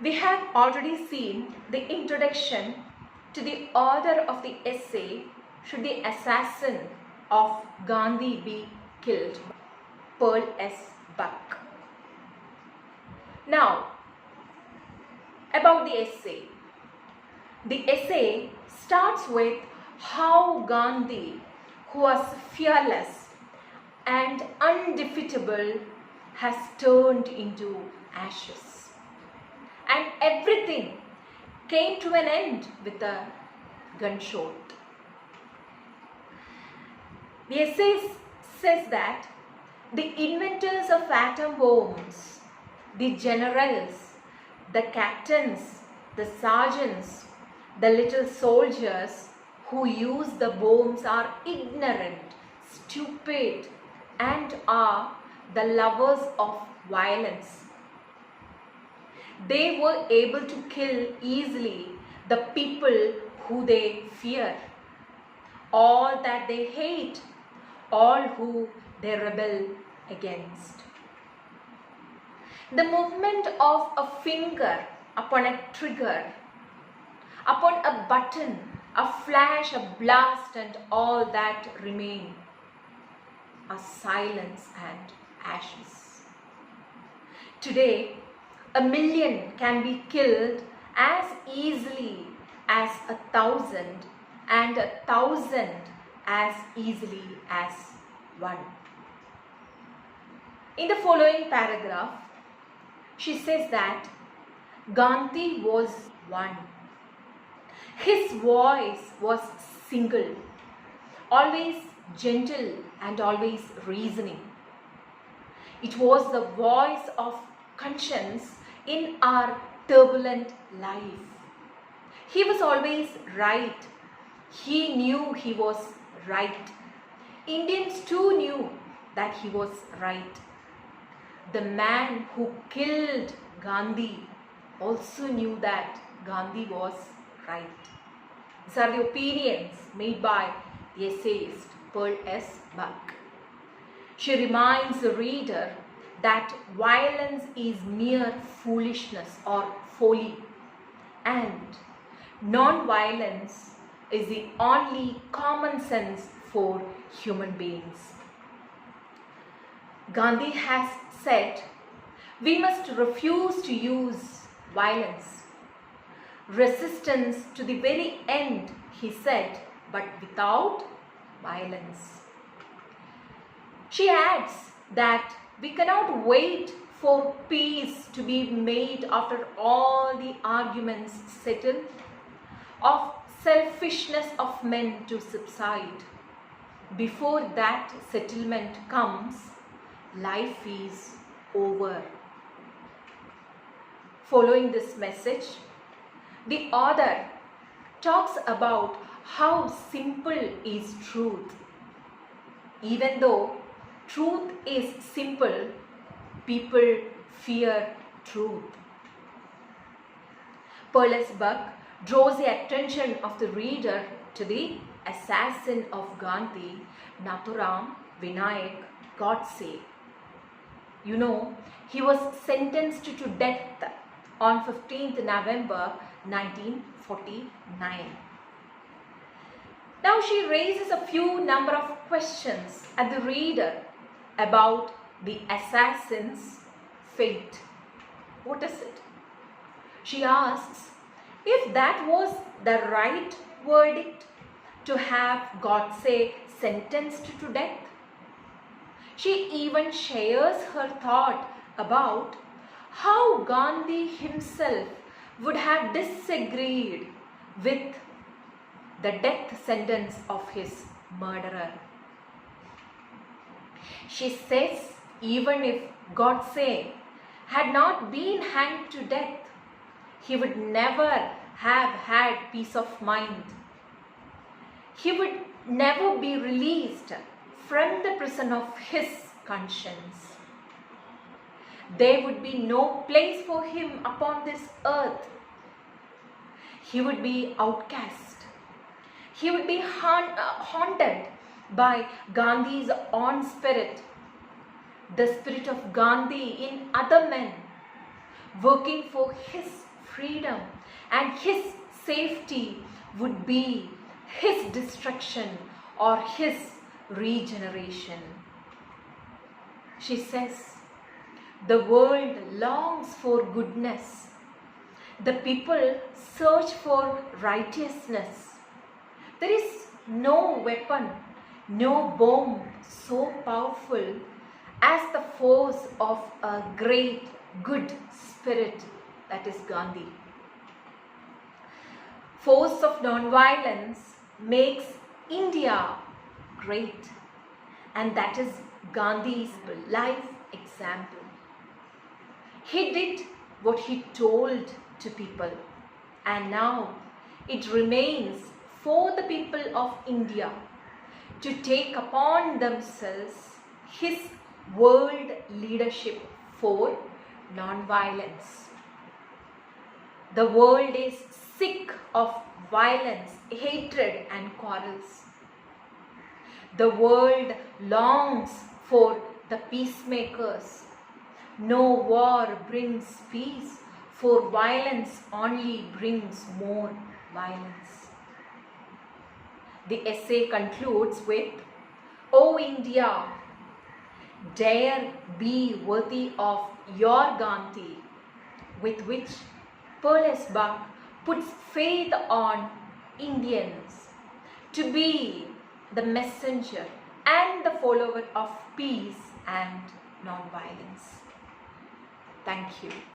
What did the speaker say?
We have already seen the introduction to the author of the essay, Should the Assassin of Gandhi Be Killed? Pearl S. Buck. Now, about the essay. The essay starts with how Gandhi, who was fearless and undefeatable, has turned into ashes. And everything came to an end with a gunshot. The essay says that the inventors of atom bombs, the generals, the captains, the sergeants, the little soldiers who use the bombs are ignorant, stupid, and are the lovers of violence. They were able to kill easily the people who they fear, all that they hate, all who they rebel against. The movement of a finger upon a trigger, upon a button, a flash, a blast, and all that remain are silence and ashes. Today, 1,000,000 can be killed as easily as 1,000, and 1,000 as easily as one. In the following paragraph, she says that Gandhi was one. His voice was single, always gentle and always reasoning. It was the voice of conscience in our turbulent life. He was always right. He knew he was right. Indians too knew that he was right. The man who killed Gandhi also knew that Gandhi was right. These are the opinions made by the essayist Pearl S. Buck. She reminds the reader that violence is mere foolishness or folly, and non-violence is the only common sense for human beings. Gandhi has said, we must refuse to use violence. Resistance to the very end, he said, but without violence. She adds that we cannot wait for peace to be made after all the arguments settled, of selfishness of men to subside. Before that settlement comes, life is over. Following this message, the author talks about how simple is truth. Even though truth is simple, people fear truth. Pearl S. Buck draws the attention of the reader to the assassin of Gandhi, Nathuram Vinayak Godse. You know, he was sentenced to death on 15th November 1949. Now she raises a few number of questions at the reader about the assassin's fate. What is it? She asks if that was the right verdict to have Godse sentenced to death. She even shares her thought about how Gandhi himself would have disagreed with the death sentence of his murderer. She says even if Godse had not been hanged to death, he would never have had peace of mind. He would never be released from the prison of his conscience. There would be no place for him upon this earth. He would be outcast. He would be haunted by Gandhi's own spirit, the spirit of Gandhi in other men, working for his freedom, and his safety would be his destruction or his regeneration. She says, the world longs for goodness. The people search for righteousness. There is no weapon, no bomb so powerful as the force of a great good spirit, that is Gandhi. Force of non-violence makes India great, and that is Gandhi's life example. He did what he told to people, and now it remains for the people of India to take upon themselves his world leadership for non-violence. The world is sick of violence, hatred and quarrels. The world longs for the peacemakers. No war brings peace, for violence only brings more violence. The essay concludes with, O India, dare be worthy of your Gandhi, with which Perles Buck puts faith on Indians to be the messenger and the follower of peace and non-violence. Thank you.